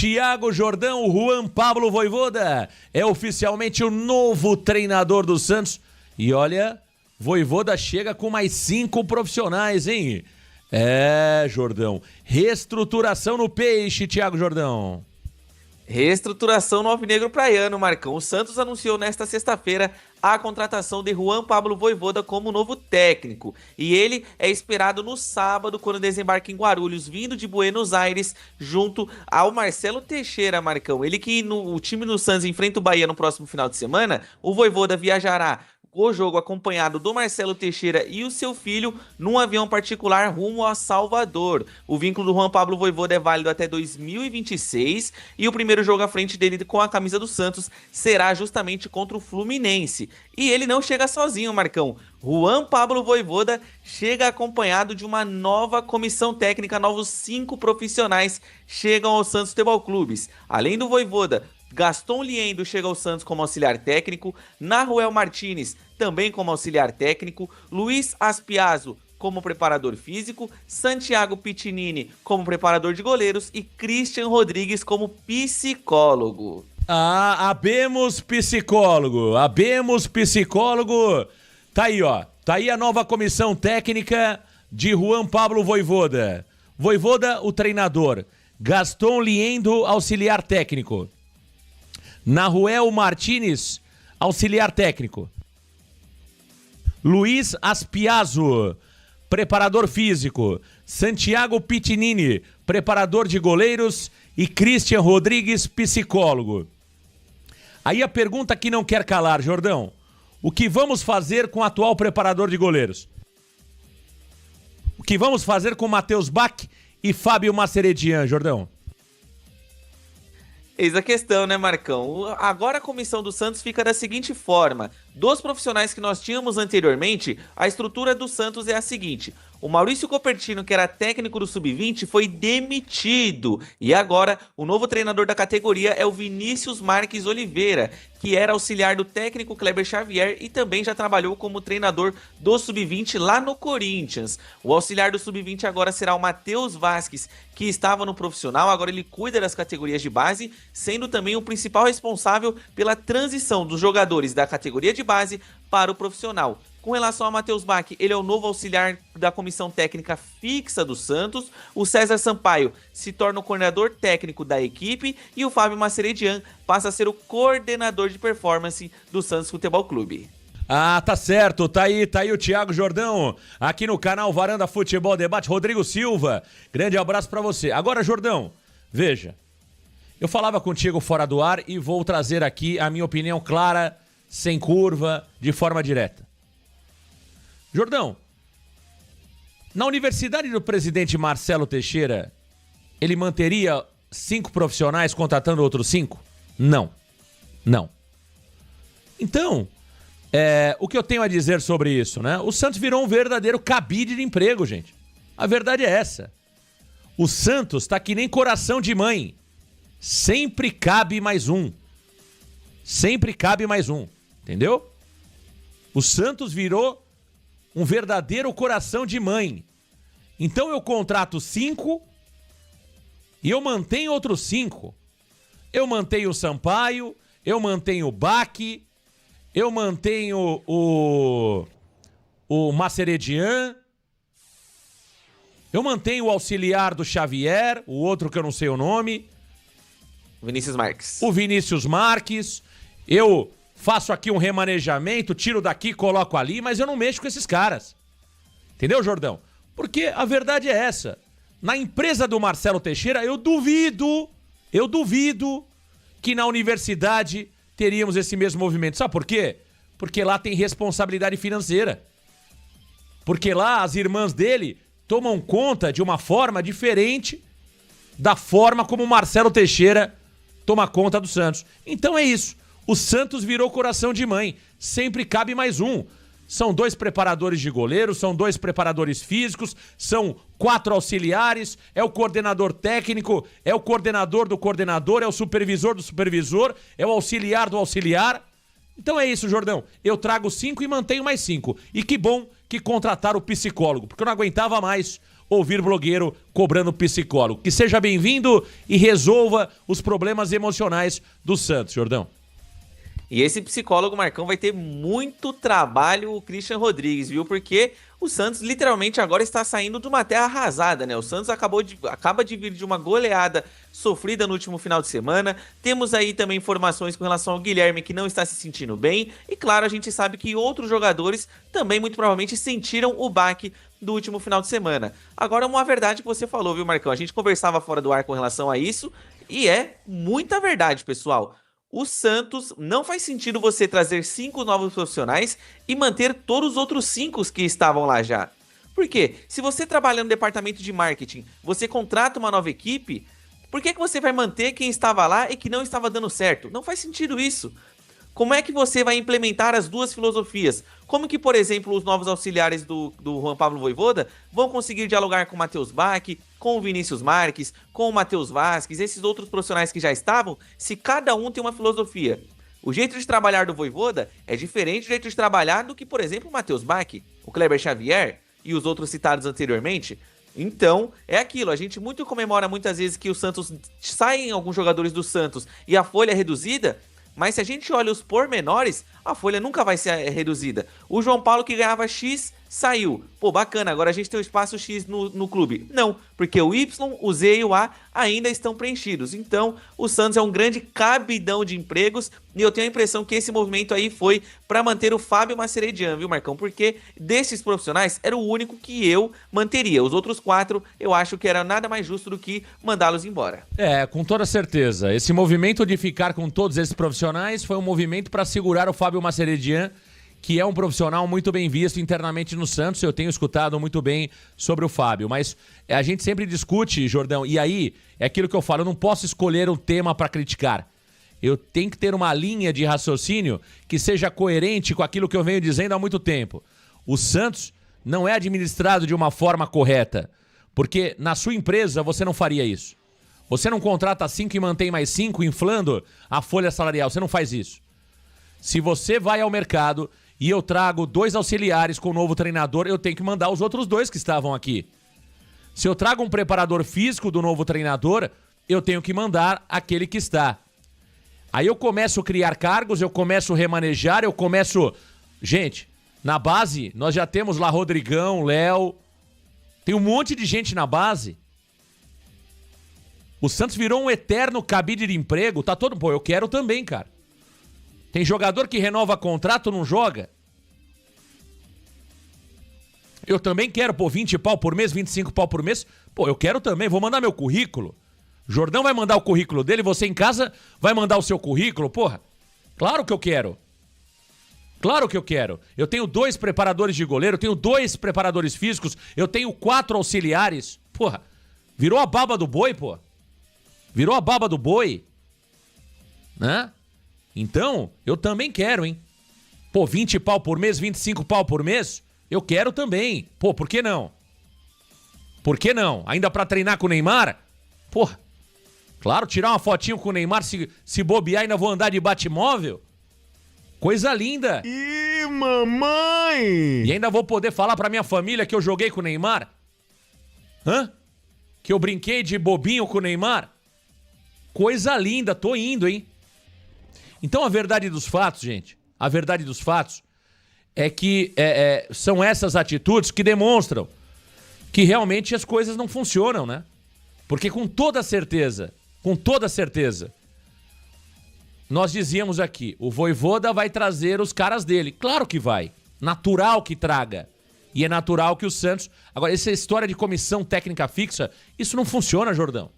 Thiago Jordão, o Juan Pablo Vojvoda é oficialmente o novo treinador do Santos. E olha, Vojvoda chega com mais 5 profissionais, hein? Jordão, reestruturação no peixe, Thiago Jordão. Reestruturação no alvinegro praiano, Marcão. O Santos anunciou nesta sexta-feira a contratação de Juan Pablo Vojvoda como novo técnico. E ele é esperado no sábado, quando desembarca em Guarulhos, vindo de Buenos Aires, junto ao Marcelo Teixeira, Marcão. Ele que o time do Santos enfrenta o Bahia no próximo final de semana. O Vojvoda viajará o jogo acompanhado do Marcelo Teixeira e o seu filho num avião particular rumo a Salvador. O vínculo do Juan Pablo Vojvoda é válido até 2026 e o primeiro jogo à frente dele com a camisa do Santos será justamente contra o Fluminense. E ele não chega sozinho, Marcão. Juan Pablo Vojvoda chega acompanhado de uma nova comissão técnica, novos 5 profissionais chegam ao Santos Futebol Clube. Além do Vojvoda, Gaston Liendo chega ao Santos como auxiliar técnico, Nahuel Martínez também como auxiliar técnico, Luiz Aspiazo como preparador físico, Santiago Piccinini como preparador de goleiros e Christian Rodrigues como psicólogo. Habemos psicólogo. Tá aí, ó. Tá aí a nova comissão técnica de Juan Pablo Vojvoda. Vojvoda, o treinador. Gaston Liendo, auxiliar técnico. Nahuel Martínez, auxiliar técnico. Luiz Aspiazo, preparador físico. Santiago Piccinini, preparador de goleiros. E Christian Rodrigues, psicólogo. Aí a pergunta que não quer calar, Jordão. O que vamos fazer com o atual preparador de goleiros? O que vamos fazer com Matheus Bach e Fábio Maceredian, Jordão? Eis a questão, né, Marcão? Agora a comissão do Santos fica da seguinte forma. Dos profissionais que nós tínhamos anteriormente, a estrutura do Santos é a seguinte. O Maurício Copertino, que era técnico do Sub-20, foi demitido. E agora, o novo treinador da categoria é o Vinícius Marques Oliveira, que era auxiliar do técnico Kleber Xavier e também já trabalhou como treinador do Sub-20 lá no Corinthians. O auxiliar do Sub-20 agora será o Matheus Vasques, que estava no profissional, agora ele cuida das categorias de base, sendo também o principal responsável pela transição dos jogadores da categoria de base para o profissional. Com relação a Matheus Bach, ele é o novo auxiliar da comissão técnica fixa do Santos. O César Sampaio se torna o coordenador técnico da equipe e o Fábio Maceredian passa a ser o coordenador de performance do Santos Futebol Clube. Tá certo, tá aí o Thiago Jordão, aqui no canal Varanda Futebol Debate. Rodrigo Silva, grande abraço pra você. Agora, Jordão, veja, eu falava contigo fora do ar e vou trazer aqui a minha opinião clara, sem curva, de forma direta. Jordão, na universidade do presidente Marcelo Teixeira, ele manteria 5 profissionais contratando outros 5? Não. Então, o que eu tenho a dizer sobre isso, né? O Santos virou um verdadeiro cabide de emprego, gente. A verdade é essa. O Santos tá que nem coração de mãe. Sempre cabe mais um. Entendeu? O Santos virou um verdadeiro coração de mãe. Então eu contrato 5 e eu mantenho outros 5. Eu mantenho o Sampaio, eu mantenho o Bach, eu mantenho o Maceredian, eu mantenho o auxiliar do Xavier, o outro que eu não sei o nome. Vinícius Marques. O Vinícius Marques. Eu faço aqui um remanejamento, tiro daqui, coloco ali, mas eu não mexo com esses caras. Entendeu, Jordão? Porque a verdade é essa. Na empresa do Marcelo Teixeira, eu duvido que na universidade teríamos esse mesmo movimento. Sabe por quê? Porque lá tem responsabilidade financeira. Porque lá as irmãs dele tomam conta de uma forma diferente da forma como o Marcelo Teixeira toma conta do Santos. Então é isso. O Santos virou coração de mãe. Sempre cabe mais um. São 2 preparadores de goleiro, são 2 preparadores físicos, são 4 auxiliares, é o coordenador técnico, é o coordenador do coordenador, é o supervisor do supervisor, é o auxiliar do auxiliar. Então é isso, Jordão. Eu trago 5 e mantenho mais 5. E que bom que contrataram o psicólogo, porque eu não aguentava mais ouvir blogueiro cobrando psicólogo. Que seja bem-vindo e resolva os problemas emocionais do Santos, Jordão. E esse psicólogo, Marcão, vai ter muito trabalho, o Christian Rodrigues, viu? Porque o Santos literalmente agora está saindo de uma terra arrasada, né? O Santos acaba de vir de uma goleada sofrida no último final de semana. Temos aí também informações com relação ao Guilherme, que não está se sentindo bem. E claro, a gente sabe que outros jogadores também muito provavelmente sentiram o baque do último final de semana. Agora, uma verdade que você falou, viu, Marcão? A gente conversava fora do ar com relação a isso e é muita verdade, pessoal. O Santos, não faz sentido você trazer 5 novos profissionais e manter todos os outros 5 que estavam lá já. Por quê? Se você trabalha no departamento de marketing, você contrata uma nova equipe, por que você vai manter quem estava lá e que não estava dando certo? Não faz sentido isso. Como é que você vai implementar as duas filosofias? Como que, por exemplo, os novos auxiliares do Juan Pablo Vojvoda vão conseguir dialogar com o Matheus Bach, com o Vinícius Marques, com o Matheus Vasquez, esses outros profissionais que já estavam, se cada um tem uma filosofia? O jeito de trabalhar do Vojvoda é diferente do jeito de trabalhar do que, por exemplo, o Matheus Bach, o Kleber Xavier e os outros citados anteriormente. Então, é aquilo, a gente muito comemora muitas vezes que o Santos saem alguns jogadores do Santos e a folha é reduzida, mas se a gente olha os pormenores, a folha nunca vai ser reduzida. O João Paulo que ganhava X saiu. Pô, bacana, agora a gente tem o espaço X no clube. Não, porque o Y, o Z e o A ainda estão preenchidos. Então, o Santos é um grande cabidão de empregos e eu tenho a impressão que esse movimento aí foi para manter o Fábio Mascheredian, viu, Marcão? Porque desses profissionais era o único que eu manteria. Os outros 4 eu acho que era nada mais justo do que mandá-los embora. É, com toda certeza. Esse movimento de ficar com todos esses profissionais foi um movimento para segurar o Fábio Mascheredian, que é um profissional muito bem visto internamente no Santos. Eu tenho escutado muito bem sobre o Fábio, mas a gente sempre discute, Jordão, e aí é aquilo que eu falo, eu não posso escolher um tema para criticar. Eu tenho que ter uma linha de raciocínio que seja coerente com aquilo que eu venho dizendo há muito tempo. O Santos não é administrado de uma forma correta, porque na sua empresa você não faria isso. Você não contrata 5 e mantém mais 5, inflando a folha salarial, você não faz isso. Se você vai ao mercado e eu trago 2 auxiliares com o novo treinador, eu tenho que mandar os outros 2 que estavam aqui. Se eu trago um preparador físico do novo treinador, eu tenho que mandar aquele que está. Aí eu começo a criar cargos, eu começo a remanejar, eu começo... Gente, na base, nós já temos lá Rodrigão, Léo... Tem um monte de gente na base. O Santos virou um eterno cabide de emprego. Tá todo... Pô, eu quero também, cara. Tem jogador que renova contrato, não joga. Eu também quero, pô, 20 pau por mês, 25 pau por mês. Pô, eu quero também, vou mandar meu currículo. Jordão vai mandar o currículo dele, você em casa vai mandar o seu currículo, porra. Claro que eu quero. Claro que eu quero. Eu tenho 2 preparadores de goleiro, eu tenho 2 preparadores físicos, eu tenho 4 auxiliares. Porra, virou a baba do boi, pô. Virou a baba do boi. Né? Então, eu também quero, hein? Pô, 20 pau por mês, 25 pau por mês, eu quero também. Pô, por que não? Por que não? Ainda pra treinar com o Neymar? Pô, claro, tirar uma fotinho com o Neymar, se bobear, ainda vou andar de Batmóvel. Coisa linda. Ih, mamãe! E ainda vou poder falar pra minha família que eu joguei com o Neymar? Hã? Que eu brinquei de bobinho com o Neymar? Coisa linda, tô indo, hein? Então a verdade dos fatos, gente, a verdade dos fatos é que são essas atitudes que demonstram que realmente as coisas não funcionam, né? Porque com toda certeza, nós dizíamos aqui, o Vojvoda vai trazer os caras dele. Claro que vai, natural que traga. E é natural que o Santos... Agora, essa história de comissão técnica fixa, isso não funciona, Jordão.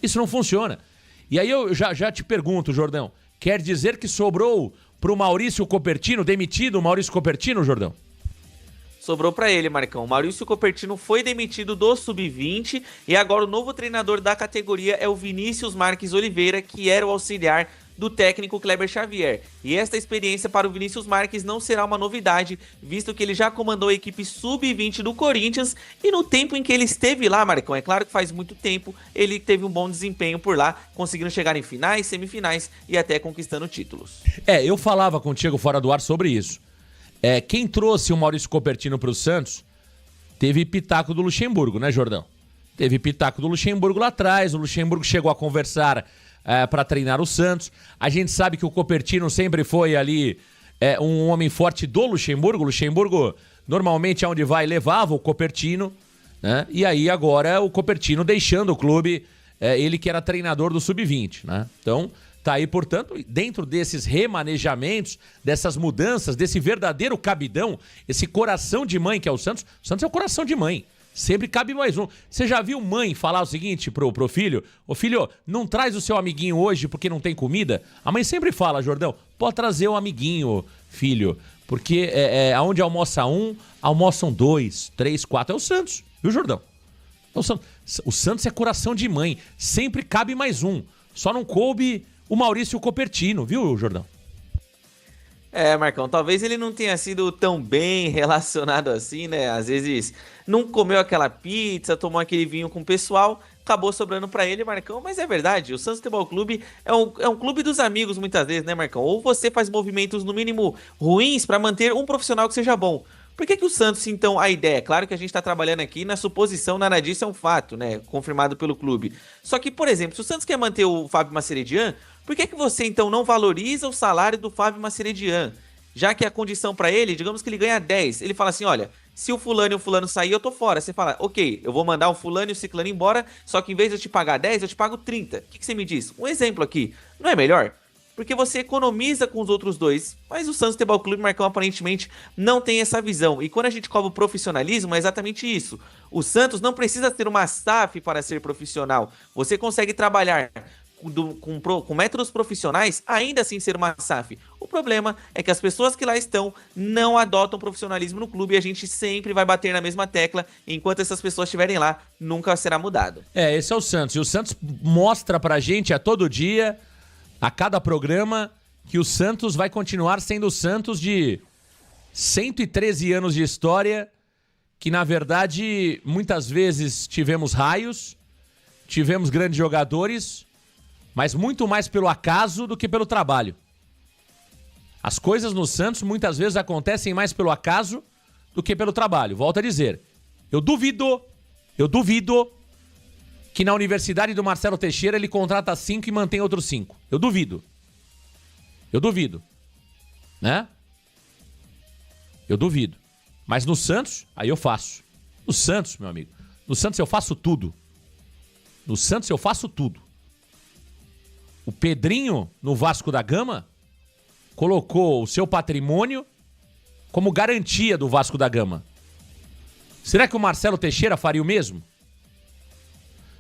Isso não funciona. E aí eu já te pergunto, Jordão, quer dizer que sobrou pro Maurício Copertino, demitido o Maurício Copertino, Jordão? Sobrou pra ele, Marcão. Maurício Copertino foi demitido do Sub-20 e agora o novo treinador da categoria é o Vinícius Marques Oliveira, que era o auxiliar do técnico Kleber Xavier. E esta experiência para o Vinícius Marques não será uma novidade, visto que ele já comandou a equipe Sub-20 do Corinthians e no tempo em que ele esteve lá, Marcão, é claro que faz muito tempo, ele teve um bom desempenho por lá, conseguindo chegar em finais, semifinais e até conquistando títulos. Eu falava contigo fora do ar sobre isso. Quem trouxe o Maurício Copertino para o Santos teve pitaco do Luxemburgo, né, Jordão? Teve pitaco do Luxemburgo lá atrás, o Luxemburgo chegou a conversar para treinar o Santos. A gente sabe que o Copertino sempre foi ali um homem forte do Luxemburgo. O Luxemburgo, normalmente, aonde vai, levava o Copertino, né? E aí agora o Copertino deixando o clube, ele que era treinador do Sub-20, né? Então, tá aí, portanto, dentro desses remanejamentos, dessas mudanças, desse verdadeiro cabidão, esse coração de mãe que é o Santos é o coração de mãe. Sempre cabe mais um. Você já viu mãe falar o seguinte pro filho? Ô filho, não traz o seu amiguinho hoje porque não tem comida? A mãe sempre fala, Jordão, pode trazer o amiguinho, filho. Porque aonde almoça um, almoçam 2, 3, 4. É o Santos, viu, Jordão? O Santos é coração de mãe. Sempre cabe mais um. Só não coube o Maurício Copertino, viu, Jordão? Marcão, talvez ele não tenha sido tão bem relacionado assim, né? Às vezes não comeu aquela pizza, tomou aquele vinho com o pessoal, acabou sobrando pra ele, Marcão. Mas é verdade, o Santos Futebol Clube é um clube dos amigos muitas vezes, né, Marcão? Ou você faz movimentos no mínimo ruins pra manter um profissional que seja bom. Por que o Santos, então, a ideia? Claro que a gente tá trabalhando aqui na suposição, nada disso é um fato, né? Confirmado pelo clube. Só que, por exemplo, se o Santos quer manter o Fábio Mascheredian, por que você, então, não valoriza o salário do Fábio Mascheredian? Já que a condição pra ele, digamos que ele ganha 10. Ele fala assim, olha, se o fulano e o fulano sair, eu tô fora. Você fala, ok, eu vou mandar o fulano e o ciclano embora, só que em vez de eu te pagar 10, eu te pago 30. O que você me diz? Um exemplo aqui. Não é melhor? Porque você economiza com os outros dois. Mas o Santos Futebol Clube, Marcão, aparentemente não tem essa visão. E quando a gente cobra o profissionalismo, é exatamente isso. O Santos não precisa ter uma SAF para ser profissional. Você consegue trabalhar com métodos profissionais, ainda assim ser uma SAF. O problema é que as pessoas que lá estão não adotam profissionalismo no clube e a gente sempre vai bater na mesma tecla. Enquanto essas pessoas estiverem lá, nunca será mudado. Esse é o Santos. E o Santos mostra pra gente a todo dia, a cada programa, que o Santos vai continuar sendo o Santos de 113 anos de história, que na verdade muitas vezes tivemos raios, tivemos grandes jogadores, mas muito mais pelo acaso do que pelo trabalho. As coisas no Santos muitas vezes acontecem mais pelo acaso do que pelo trabalho. Volto a dizer, eu duvido que na Universidade do Marcelo Teixeira ele contrata 5 e mantém outros 5. Eu duvido. Né? Eu duvido. Mas no Santos, aí eu faço. No Santos, meu amigo, no Santos eu faço tudo. O Pedrinho, no Vasco da Gama, colocou o seu patrimônio como garantia do Vasco da Gama. Será que o Marcelo Teixeira faria o mesmo?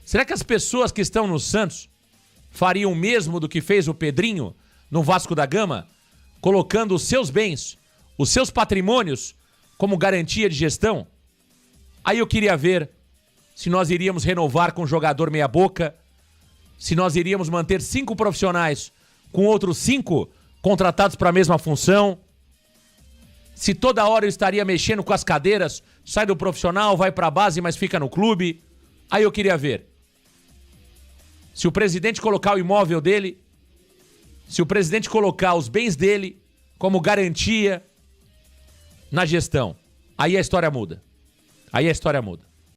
Será que as pessoas que estão no Santos fariam o mesmo do que fez o Pedrinho no Vasco da Gama, colocando os seus bens, os seus patrimônios como garantia de gestão? Aí eu queria ver se nós iríamos renovar com um jogador meia-boca, se nós iríamos manter 5 profissionais com outros 5 contratados para a mesma função, se toda hora eu estaria mexendo com as cadeiras, sai do profissional, vai para a base, mas fica no clube. Aí eu queria ver se o presidente colocar o imóvel dele, se o presidente colocar os bens dele como garantia na gestão. Aí a história muda.